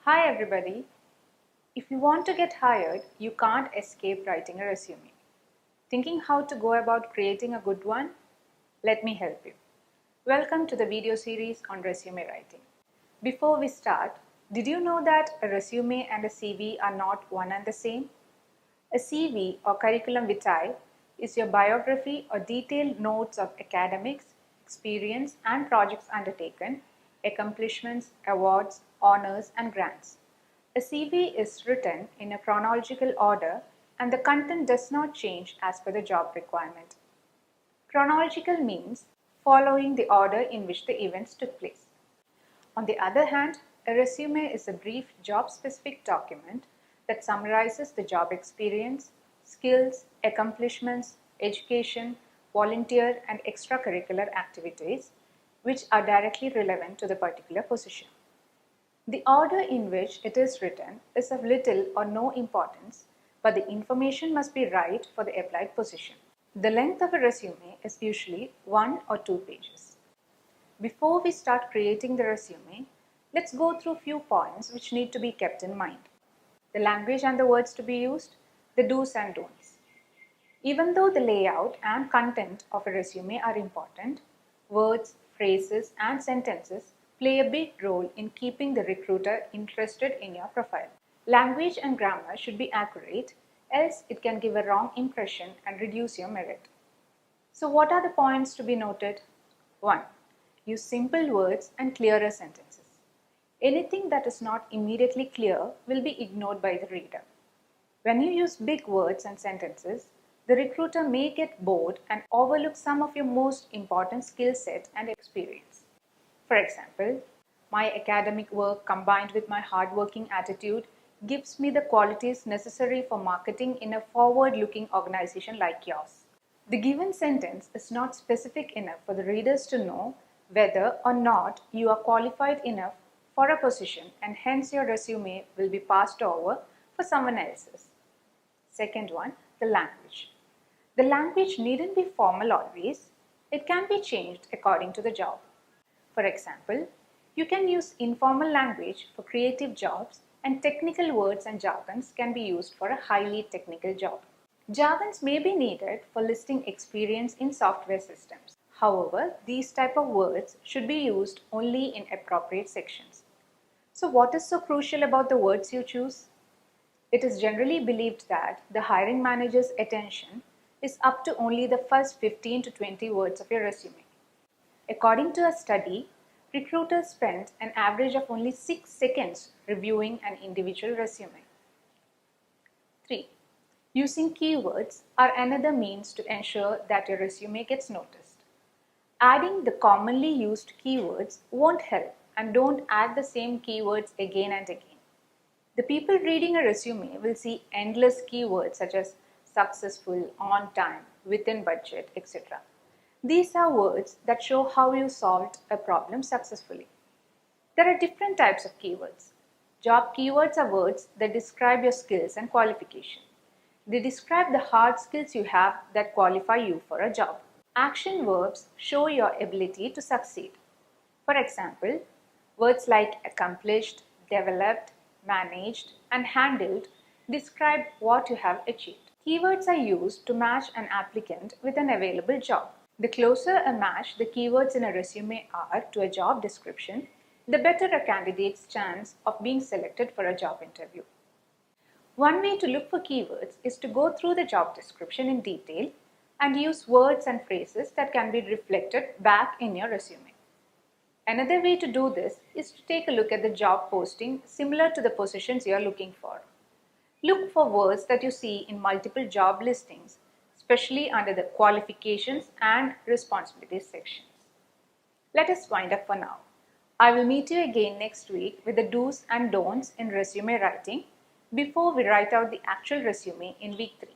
Hi everybody. If you want to get hired, you can't escape writing a resume. Thinking how to go about creating a good one? Let me help you. Welcome to the video series on resume writing. Before we start, did you know that a resume and a CV are not one and the same? A CV or curriculum vitae is your biography or detailed notes of academics, experience and projects undertaken, accomplishments, awards, honors and grants. A CV is written in a chronological order and the content does not change as per the job requirement. Chronological means following the order in which the events took place. On the other hand, a resume is a brief job-specific document that summarizes the job experience, skills, accomplishments, education, volunteer and extracurricular activities which are directly relevant to the particular position. The order in which it is written is of little or no importance, but the information must be right for the applied position. The length of a resume is usually 1 or 2 pages. Before we start creating the resume, let's go through a few points which need to be kept in mind. The language and the words to be used, the do's and don'ts. Even though the layout and content of a resume are important, words, phrases and sentences play a big role in keeping the recruiter interested in your profile. Language and grammar should be accurate, else it can give a wrong impression and reduce your merit. So what are the points to be noted? 1. Use simple words and clearer sentences. Anything that is not immediately clear will be ignored by the reader. When you use big words and sentences, the recruiter may get bored and overlook some of your most important skill set and experience. For example, my academic work combined with my hardworking attitude gives me the qualities necessary for marketing in a forward-looking organization like yours. The given sentence is not specific enough for the readers to know whether or not you are qualified enough for a position and hence your resume will be passed over for someone else's. Second one, the language. The language needn't be formal always. It can be changed according to the job. For example, you can use informal language for creative jobs and technical words and jargons can be used for a highly technical job. Jargons may be needed for listing experience in software systems. However, these type of words should be used only in appropriate sections. So what is so crucial about the words you choose? It is generally believed that the hiring manager's attention is up to only the first 15 to 20 words of your resume. According to a study, recruiters spend an average of only 6 seconds reviewing an individual resume. 3. Using keywords are another means to ensure that your resume gets noticed. Adding the commonly used keywords won't help, and don't add the same keywords again and again. The people reading a resume will see endless keywords such as successful, on time, within budget, etc. These are words that show how you solved a problem successfully. There are different types of keywords. Job keywords are words that describe your skills and qualification. They describe the hard skills you have that qualify you for a job. Action verbs show your ability to succeed. For example, words like accomplished, developed, managed, and handled describe what you have achieved. Keywords are used to match an applicant with an available job. The closer a match the keywords in a resume are to a job description, the better a candidate's chance of being selected for a job interview. One way to look for keywords is to go through the job description in detail and use words and phrases that can be reflected back in your resume. Another way to do this is to take a look at the job posting similar to the positions you are looking for. Look for words that you see in multiple job listings, especially under the qualifications and responsibilities sections. Let us wind up for now. I will meet you again next week with the do's and don'ts in resume writing before we write out the actual resume in week 3.